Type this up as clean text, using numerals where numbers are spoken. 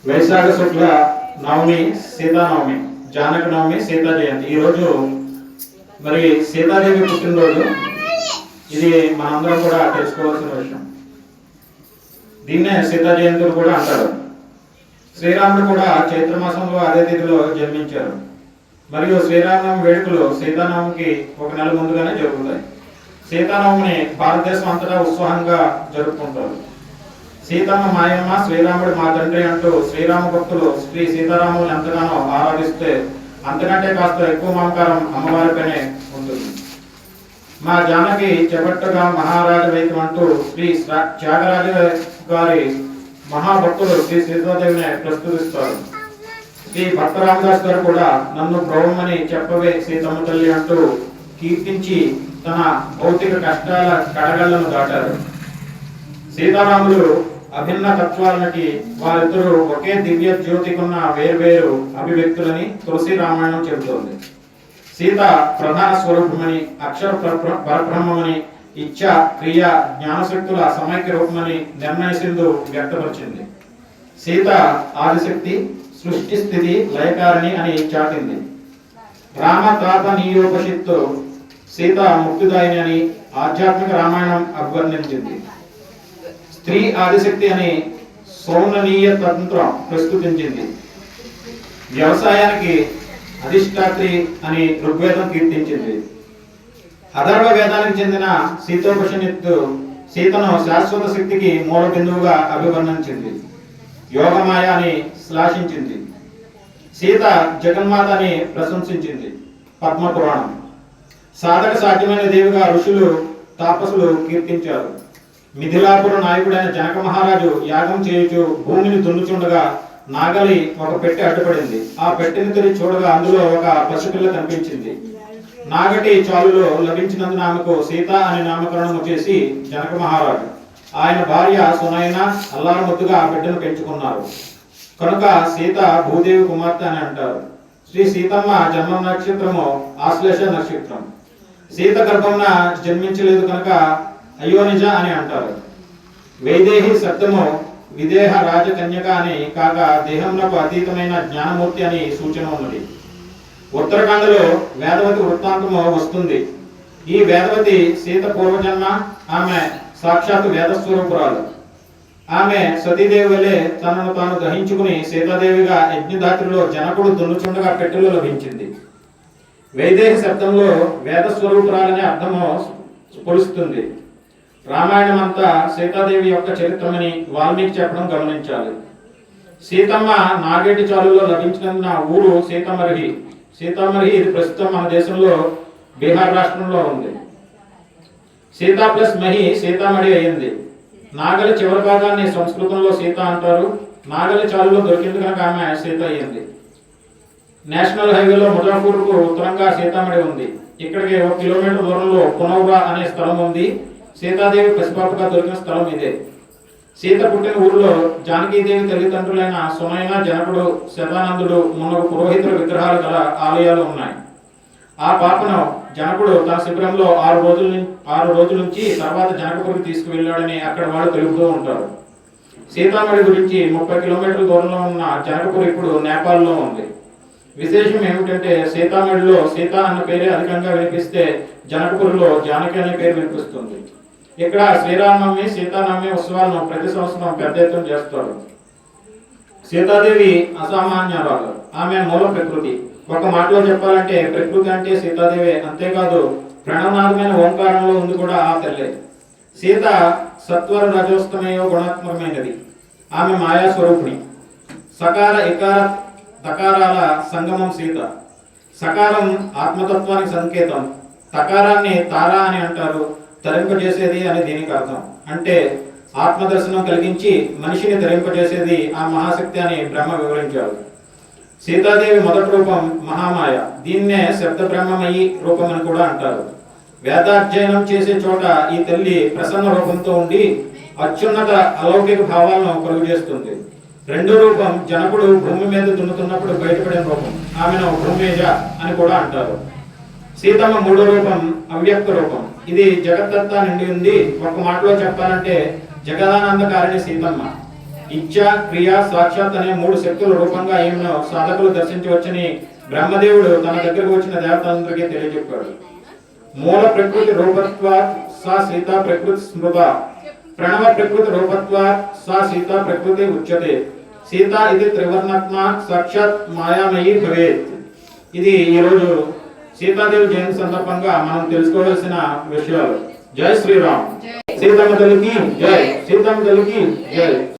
వైశాఖ శుక్ల నవమి సీతానవమి, జానక నవమి, సీతా జయంతి. ఈరోజు మరి సీతాదేవి పుట్టినరోజు. ఇది మనందరం కూడా తెలుసుకోవాల్సిన విషయం. దీన్నే సీతా జయంతులు కూడా అంటారు. శ్రీరాముడు కూడా చైత్రమాసంలో అదే తిథిలో జన్మించారు. మరియు శ్రీరామనవమి వేడుకలు సీతానవమికి ఒక నెల ముందుగానే జరుగుతాయి. సీతానవమిని భారతదేశం అంతటా ఉత్సాహంగా జరుపుకుంటారు. సీతమ్మ మాయమ్మ, శ్రీరాముడు మా తండ్రి అంటూ శ్రీరామ భక్తులు శ్రీ సీతారాములను ఎంతగానో ఆరాధిస్తే అంతకంటే కాస్త ఎక్కువ మమకారం అమ్మవారిపైనే ఉంటుంది. మా జానకి చెబట్టగా మహారాజ వైద్యం అంటూ శ్రీ త్యాగరాజ గారి మహాభక్తులు శ్రీ సీతాదేవిని ప్రస్తుతిస్తారు. శ్రీ భక్త రామదాస్ గారు కూడా నన్ను బ్రహ్మని చెప్పవే సీతమ్మ తల్లి అంటూ కీర్తించి తన భౌతిక కష్టాల కడగళ్లను దాటారు. సీతారాములు అభిన్న తత్వాలకి వారిద్దరూ ఒకే దివ్య జ్యోతికున్న వేర్వేరు అభివ్యక్తులని తులసి రామాయణం చెబుతోంది. సీత ప్రధాన స్వరూపమని, అక్షర పరబ్రహ్మమని, ఇచ్ఛ, క్రియ, జ్ఞానశక్తుల సమైక్య రూపమని నిర్ణయసింధు వ్యక్తపరిచింది. సీత ఆదిశక్తి, సృష్టి స్థితి లయకారిణి అని చాటింది. రామ తాత నీయోపషిత్తు సీత ముక్తిదాయిని అని ఆధ్యాత్మిక రామాయణం అభివర్ణించింది. స్త్రీ ఆదిశక్తి అని సౌననీయ తంత్రం ప్రస్తుతించింది. వ్యవసాయానికి అధిష్టాత్రి అని ఋగ్వేదం కీర్తించింది. అథర్వ వేదానికి చెందిన సీతోపనిషత్తు సీతను శాశ్వత శక్తికి మూల బిందువుగా అభివర్ణించింది. యోగమాయ అని శ్లాఘించింది. సీత జగన్మాత అని ప్రశంసించింది పద్మపురాణం. సాధక సాధ్యమైన దేవిగా ఋషులు, తాపసులు కీర్తించారు. మిథిలాపుర నాయకుడైన జనక మహారాజు యాగం చేయుచు భూమిని దున్నుచుండగా నాగలి ఒక పెట్టె అడ్డుపడింది. ఆ పెట్టెని తెరిచి చూడగా అందులో ఒక పసిపిల్ల కనిపించింది. నాగటి చాలులో లభించినందున ఆమెకు సీత అని నామకరణము చేసి జనక మహారాజు, ఆయన భార్య సునయన అల్లారముద్దుగా ఆ బిడ్డను పెంచుకున్నారు. కనుక సీత భూదేవి కుమార్తె అని అంటారు. శ్రీ సీతమ్మ జన్మ నక్షత్రము ఆశ్లేష నక్షత్రం. సీత గర్భంన జన్మించలేదు కనుక అయోనిజ అని అంటారు. వైదేహి శబ్దము విదేహ రాజకన్యక అని కాక దేహంలో అతీతమైన జ్ఞానమూర్తి అని సూచన ఉన్నది. ఉత్తరాఖండలో వేదవతి వృత్తాంతము వస్తుంది. ఈ వేదవతి సీత పూర్వజన్మ. ఆమె సాక్షాత్ వేదస్వరూపురాలు. ఆమె సతీదేవి వలె తనను తాను గ్రహించుకుని సీతాదేవిగా యజ్ఞదాత్రిలో జనకుడు దున్నుచుండగా పెట్టెలో లభించింది. వైదేహి శబ్దంలో వేదస్వరూపురాలనే అర్థము పొలుస్తుంది. రామాయణం అంతా సీతాదేవి యొక్క చరిత్రమని వాల్మీకి చెప్పడం గమనించాలి. సీతమ్మ నాగేటి చాలులో లభించిన ఊరు సీతామర్హి. సీతామర్హి ఇది ప్రస్తుతం మన దేశంలో బీహార్ రాష్ట్రంలో ఉంది. సీతా ప్లస్ మహి సీతామణి అయింది. నాగలి చివరి భాగాన్ని సంస్కృతంలో సీత అంటారు. నాగలి చాలులో దొరికింది కనుక ఆమె సీత అయ్యింది. నేషనల్ హైవేలో ముజాఫర్కు ఉత్తరంగా సీతామణి ఉంది. ఇక్కడికి 1 కిలోమీటర్ దూరంలో పునౌరా అనే స్థలం ఉంది. సీతాదేవి పసిపాపగా దొరికిన స్థలం ఇదే. సీత పుట్టిన ఊరిలో జానకీదేవి తల్లిదండ్రులైన సునయన, జనకుడు, శతానందుడు మున్నగు పురోహితుల విగ్రహాలు గల ఆలయాలు ఉన్నాయి. ఆ పాపను జనకుడు తన శిబిరంలో 6 రోజుల నుంచి తర్వాత జనకపురికి తీసుకువెళ్ళాడని అక్కడ వాళ్ళు తెలుపుతూ ఉంటారు. సీతామణి గురించి 30 కిలోమీటర్ల దూరంలో ఉన్న జనకపురి ఇప్పుడు నేపాల్లో ఉంది. విశేషం ఏమిటంటే సీతామణిలో సీత అన్న పేరే అధికంగా వినిపిస్తే జనకపురిలో జానకి అనే పేరు వినిపిస్తుంది. ఇక్కడ శ్రీరామనవమి, సీతానవమి ఉత్సవాలను ప్రతి సంవత్సరం పెద్ద ఎత్తున చేస్తారు. సీతాదేవి అసామాన్యురాలు. ఆమె మూల ప్రకృతి. ఒక మాటలో చెప్పాలంటే ప్రకృతి అంటే సీతాదేవి. అంతేకాదు ప్రణవనాథమైన ఓంకారంలో ఉంది కూడా ఆ తల్లే. సీత సత్వర రజోస్తమయో గుణాత్మకమైనది. ఆమె మాయా స్వరూపిణి. సకార ఇకార తకారాల సంగమం సీత. సకారం ఆత్మతత్వానికి సంకేతం. తకారాన్ని తారా అని అంటారు. తరింపజేసేది అని దీనికి అర్థం. అంటే ఆత్మదర్శనం కలిగించి మనిషిని తరింపజేసేది ఆ మహాశక్తి అని బ్రహ్మ వివరించాడు. సీతాదేవి మొదటి రూపం మహామాయ. దీన్నే శబ్ద బ్రహ్మమయి రూపం అని కూడా అంటారు. వేదాధ్యయనం చేసే చోట ఈ తల్లి ప్రసన్న రూపంతో ఉండి అత్యున్నత అలౌకిక భావాలను కలుగు చేస్తుంది. రెండో రూపం జనకుడు భూమి మీద దున్నుతున్నప్పుడు బయటపడిన రూపం. ఆమెను భూమేజ అని కూడా అంటారు. సీతమ్మ మూడో రూపం అవ్యక్త రూపం. ఇది జగత్తంతా నిండి ఉంది. ఒక మాటలో చెప్పాలంటే జగదానందకారిణి సీతమ్మ. ఇచ్ఛ, క్రియ, సాక్షాత్ అనే మూడు శక్తుల రూపంగా ఈమెను సాధకులు దర్శించవచ్చని బ్రహ్మదేవుడు తన దగ్గరకు వచ్చిన దేవతలందరికీ తెలియజెప్పాడు. మూల ప్రకృతి రూపత్వాత్ సా సీత ప్రకృతి స్మృత, ప్రణవ ప్రకృతి రూపత్వాత్ సా సీత ప్రకృతి ఉచ్యతే, సీత ఇది త్రివర్ణాత్మ సాక్షాత్ మాయామయీ భవేత్. ఇది ఈరోజు సీతాదేవి జయంతి సందర్భంగా మనం తెలుసుకోవాల్సిన విషయాలు. జై శ్రీరామ్. సీతమ్మ తల్లికి జై. సీతమ్మ తల్లికి జై.